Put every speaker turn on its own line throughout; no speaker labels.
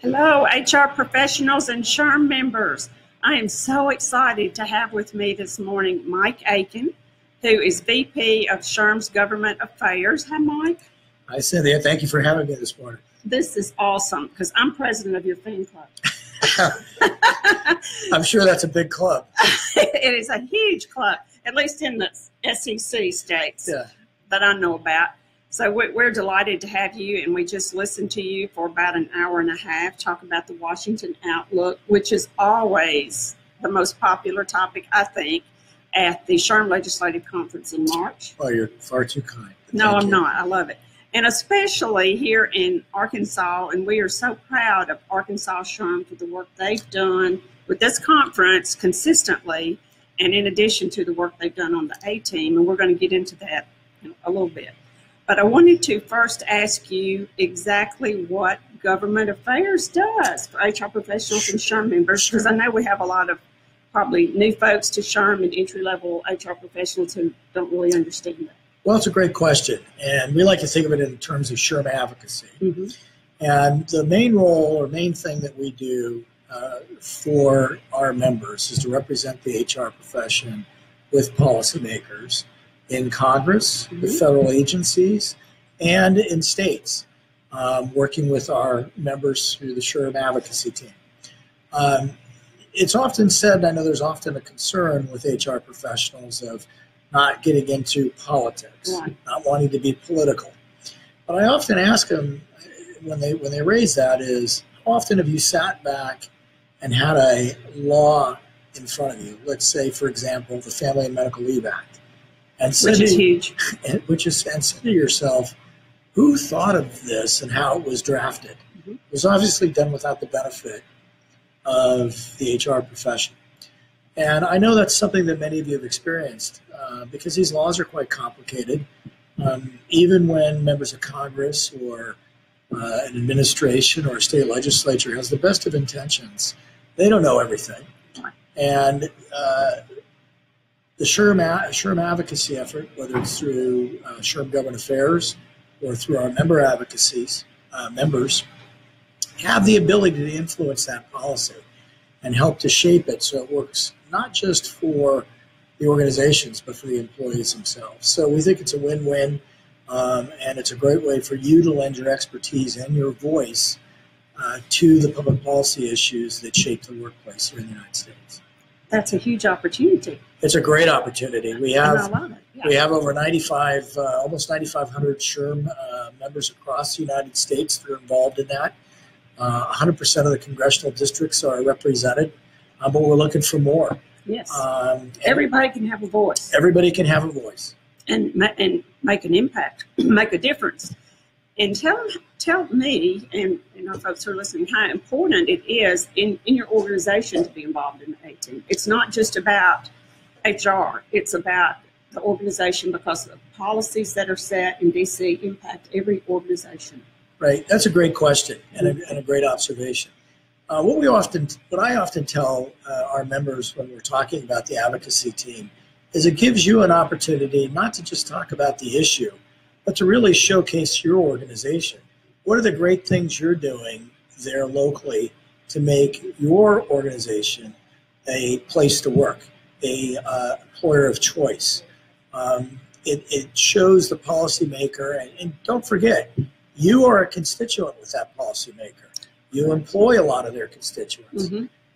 Hello, HR professionals and SHRM members. I am so excited to have with me this morning Mike Aitken, who is VP of SHRM's Government Affairs. Hi, Mike.
Hi, Cynthia. Thank you for having me this morning.
This is awesome because I'm president of your fan club.
I'm sure that's a big club.
It is a huge club, at least in the SEC states that I know about. So we're delighted to have you, and we just listened to you for about an hour and a half talk about the Washington Outlook, which is always the most popular topic, I think, at the SHRM Legislative Conference in March.
Oh, you're far too kind.
No, I'm not. I love it. And especially here in Arkansas, and we are so proud of Arkansas SHRM for the work they've done with this conference consistently, and in addition to the work they've done on the A team, and we're going to get into that in a little bit. But I wanted to first ask you exactly what Government Affairs does for HR professionals and SHRM members, because I know we have a lot of probably new folks to SHRM and entry-level HR professionals who don't really understand that.
Well, it's a great question, and we like to think of it in terms of SHRM advocacy. And the main role or main thing that we do for our members is to represent the HR profession with policymakers in Congress, with federal agencies, and in states, working with our members through the SHRM advocacy team. It's often said, I know there's often a concern with HR professionals of not getting into politics, not wanting to be political. But I often ask them, when they raise that, is how often have you sat back and had a law in front of you? Let's say, for example, the Family and Medical Leave Act. And
which is huge.
And say to yourself, who thought of this and how it was drafted? It was obviously done without the benefit of the HR profession. And I know that's something that many of you have experienced because these laws are quite complicated. Even when members of Congress or an administration or a state legislature has the best of intentions, they don't know everything. And the SHRM advocacy effort, whether it's through SHRM Government Affairs or through our member advocacies, members have the ability to influence that policy and help to shape it so it works not just for the organizations, but for the employees themselves. So we think it's a win-win, and it's a great way for you to lend your expertise and your voice to the public policy issues that shape the workplace here in the United States.
That's a huge opportunity.
It's a great opportunity. We have
I love it.
We have over 95, almost 9,500 SHRM members across the United States that are involved in that. 100% of the congressional districts are represented, but we're looking for more.
Yes. Everybody can have a voice.
Everybody can have a voice.
And make an impact, make a difference. And tell me, and our folks who are listening, how important it is in your organization to be involved in the A team. It's not just about HR. It's about the organization because the policies that are set in DC impact every organization.
Right. That's a great question and a great observation. What I often tell our members when we're talking about the advocacy team is it gives you an opportunity not to just talk about the issue, but to really showcase your organization. What are the great things you're doing there locally to make your organization a place to work, a employer of choice? It shows the policymaker, and don't forget, you are a constituent with that policymaker. You employ a lot of their constituents.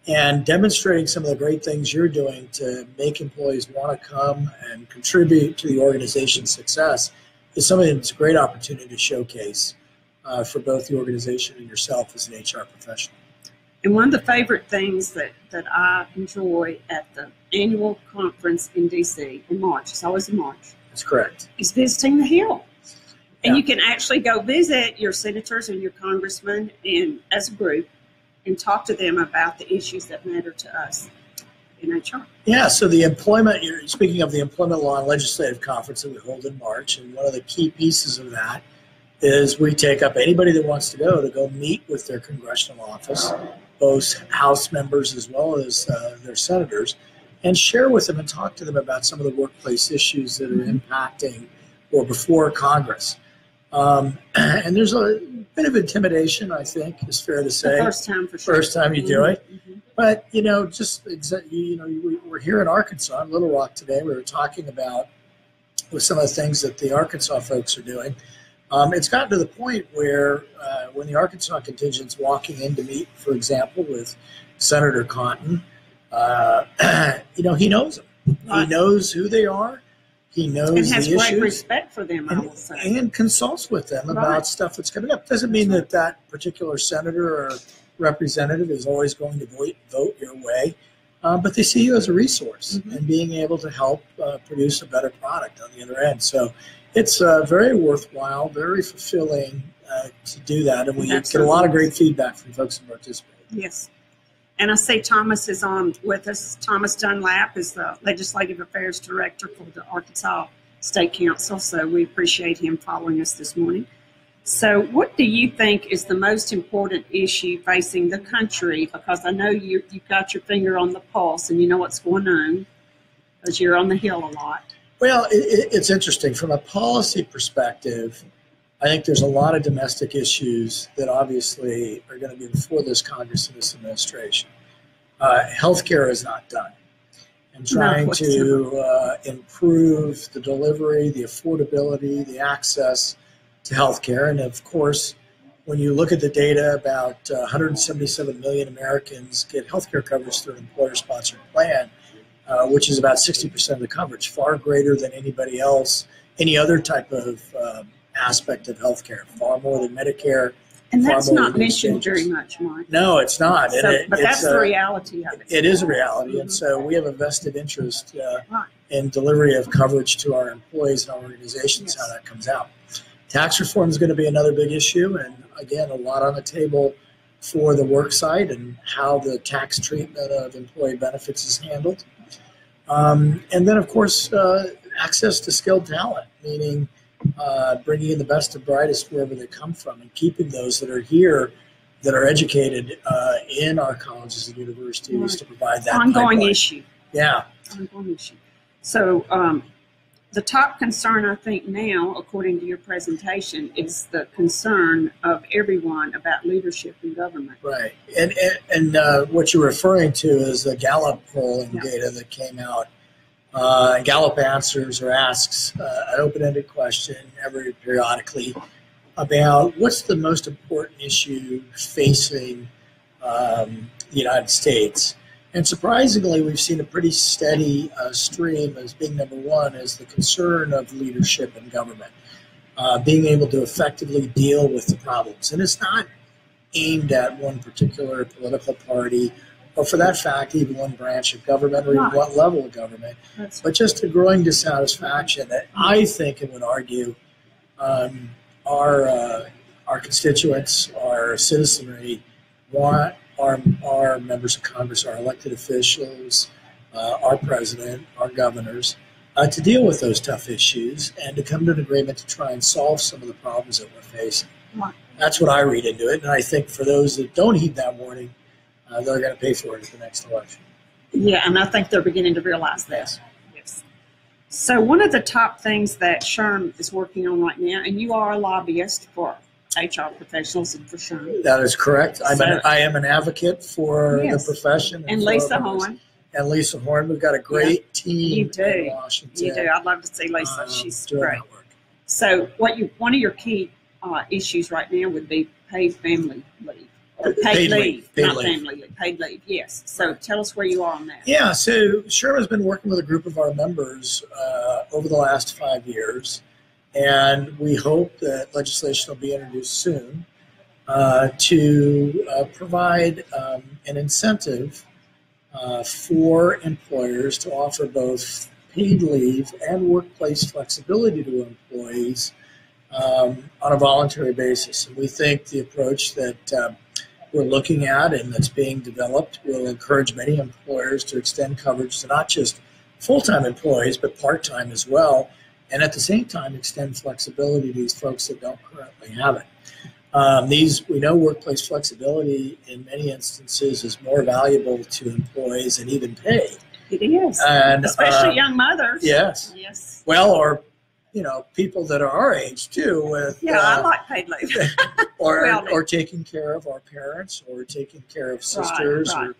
And demonstrating some of the great things you're doing to make employees want to come and contribute to the organization's success is something that's a great opportunity to showcase for both the organization and yourself as an HR professional.
And one of the favorite things that I enjoy at the annual conference in DC in March, it's always in March.
That's correct. Is
visiting the Hill. And you can actually go visit your senators and your congressmen and as a group and talk to them about the issues that matter to us in HR.
Yeah, so you're speaking of the Employment Law and Legislative Conference that we hold in March, and one of the key pieces of that is we take up anybody that wants to go meet with their congressional office, both House members as well as their senators, and share with them and talk to them about some of the workplace issues that are impacting or before Congress. And there's bit of intimidation, I think, is fair to say.
The first time for sure.
First time you do it. But, we're here in Arkansas, in Little Rock today. We were talking about with some of the things that the Arkansas folks are doing. It's gotten to the point where when the Arkansas contingent's walking in to meet, for example, with Senator Cotton, he knows them. He knows who they are. He knows the issues.
And has great respect for them, I will say.
And consults with them about stuff that's coming up. Doesn't mean that particular senator or representative is always going to vote your way, but they see you as a resource and being able to help produce a better product on the other end. So it's very worthwhile, very fulfilling to do that, and we get a lot of great feedback from folks who participate.
Yes. And I see Thomas is on with us. Thomas Dunlap is the Legislative Affairs Director for the Arkansas State Council, so we appreciate him following us this morning. So what do you think is the most important issue facing the country? Because I know you've got your finger on the pulse and you know what's going on because you're on the Hill a lot.
Well, it's interesting. From a policy perspective, I think there's a lot of domestic issues that obviously are going to be before this Congress and this administration. Healthcare is not done. And trying to improve the delivery, the affordability, the access to healthcare. And of course, when you look at the data, about 177 million Americans get healthcare coverage through an employer-sponsored plan, which is about 60% of the coverage, far greater than anybody else, any other type of aspect of healthcare, far more than Medicare.
And that's not mentioned very much, Mike.
No, it's not.
But that's the reality of it.
It is a reality. And so we have a vested interest in delivery of coverage to our employees and our organizations, how that comes out. Tax reform is going to be another big issue. And again, a lot on the table for the work site and how the tax treatment of employee benefits is handled. And then, of course, access to skilled talent, meaning bringing in the best and brightest wherever they come from and keeping those that are here that are educated in our colleges and universities to provide that
ongoing issue.
Yeah.
Ongoing issue. So the top concern, I think now, according to your presentation, is the concern of everyone about leadership in government.
Right. And what you're referring to is the Gallup polling data that came out. Gallup answers or asks an open-ended question periodically about what's the most important issue facing the United States. And surprisingly, we've seen a pretty steady stream as being number one is the concern of leadership in government, being able to effectively deal with the problems. And it's not aimed at one particular political party or for that fact, even one branch of government or even one level of government, but just a growing dissatisfaction that I think and would argue our constituents, our citizenry want our members of Congress, our elected officials, our president, our governors, to deal with those tough issues and to come to an agreement to try and solve some of the problems that we're facing. That's what I read into it, and I think for those that don't heed that warning, they're going to pay for it at the next election. Yeah,
and I think they're beginning to realize that. Yes. So one of the top things that SHRM is working on right now, and you are a lobbyist for HR professionals and for SHRM.
That is correct. I am an advocate for the profession.
And Lisa Horn.
And Lisa Horn. We've got a great team in Washington.
You do. I'd love to see Lisa. She's great. So one of your key issues right now would be paid family leave. Paid leave, not family leave. Paid leave, yes. So tell us where you are on that.
Yeah, so SHRM has been working with a group of our members over the last 5 years, and we hope that legislation will be introduced soon to provide an incentive for employers to offer both paid leave and workplace flexibility to employees on a voluntary basis. And we think the approach that we're looking at and that's being developed will encourage many employers to extend coverage to not just full-time employees, but part-time as well, and at the same time extend flexibility to these folks that don't currently have it. We know workplace flexibility in many instances is more valuable to employees than even pay.
It is, and especially young mothers.
Yes. Well, or people that are our age too, with
I like paid leave.
or taking care of our parents, or taking care of sisters,
right.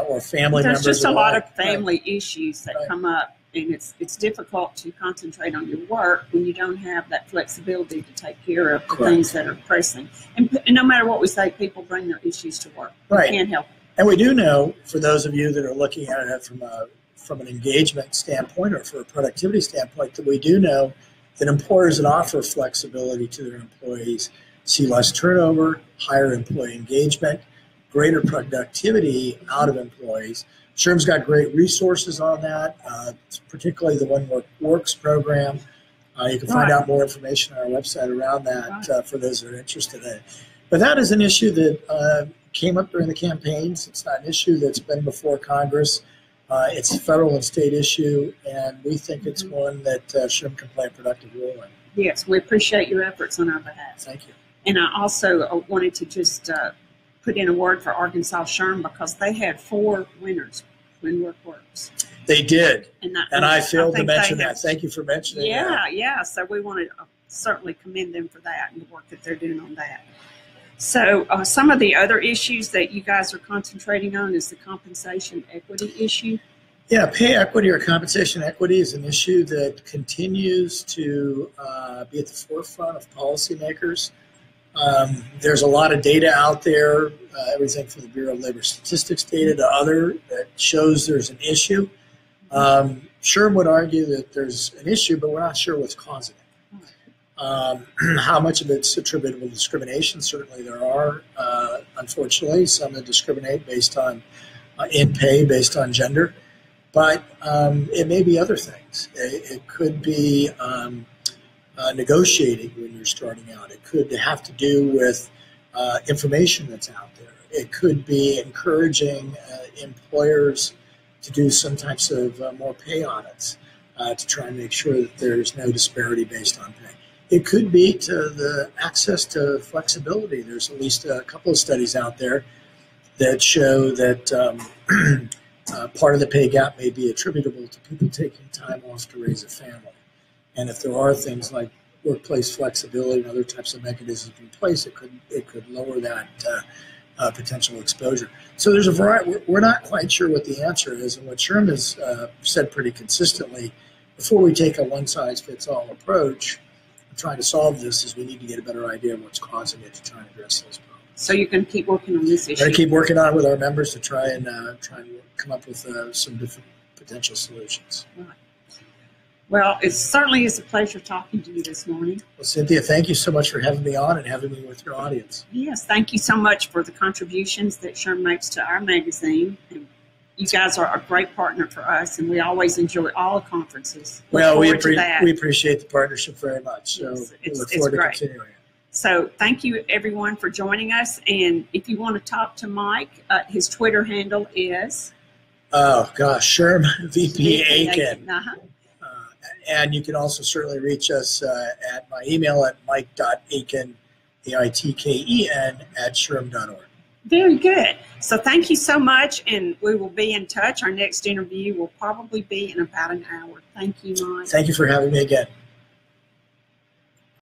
Or family members.
There's just a lot of family
right.
issues that come up, and it's difficult to concentrate on your work when you don't have that flexibility to take care of the things that are pressing. And no matter what we say, people bring their issues to work.
Right.
You can't help it.
And we do know, for those of you that are looking at it from an engagement standpoint or for a productivity standpoint, that we do know that employers that offer flexibility to their employees see less turnover, higher employee engagement, greater productivity out of employees. SHRM's got great resources on that, particularly the One Works program. You can find out more information on our website around that for those that are interested in it. But that is an issue that came up during the campaigns. It's not an issue that's been before Congress. It's a federal and state issue, and we think it's one that SHRM can play a productive role in.
Yes, we appreciate your efforts on our behalf.
Thank you.
And I also wanted to just put in a word for Arkansas SHRM, because they had 4 winners when Work Works.
They did,
and
I failed to mention that. Thank you for mentioning that.
Yeah. So we want to certainly commend them for that and the work that they're doing on that. So some of the other issues that you guys are concentrating on is the compensation equity issue.
Yeah, pay equity or compensation equity is an issue that continues to be at the forefront of policymakers. There's a lot of data out there, everything from the Bureau of Labor Statistics data to other, that shows there's an issue. SHRM would argue that there's an issue, but we're not sure what's causing it. How much of it's attributable to discrimination? Certainly there are, unfortunately, some that discriminate based on in pay, based on gender. But it may be other things. It could be negotiating when you're starting out. It could have to do with information that's out there. It could be encouraging employers to do some types of more pay audits to try and make sure that there's no disparity based on pay. It could be to the access to flexibility. There's at least a couple of studies out there that show that part of the pay gap may be attributable to people taking time off to raise a family. And if there are things like workplace flexibility and other types of mechanisms in place, it could lower that potential exposure. So there's a variety. We're not quite sure what the answer is, and what SHRM has said pretty consistently, before we take a one-size-fits-all approach trying to solve this, is we need to get a better idea of what's causing it to try and address those problems.
So you can keep working on this issue.
We're going to keep working on it with our members to try and come up with some different potential solutions.
Right. Well, it certainly is a pleasure talking to you this morning.
Well, Cynthia, thank you so much for having me on and having me with your audience.
Yes, thank you so much for the contributions that SHRM makes to our magazine. And you guys are a great partner for us, and we always enjoy all the conferences.
Well, we appreciate the partnership very much. So
yes,
we look forward to continuing it.
So thank you, everyone, for joining us. And if you want to talk to Mike, his Twitter handle is?
Oh, gosh, SHRM VP Aitken. And you can also certainly reach us at my email at mike.aitken, AITKEN, @shrm.org.
Very good. So thank you so much, and we will be in touch. Our next interview will probably be in about an hour. Thank you, Mike.
Thank you for having me again.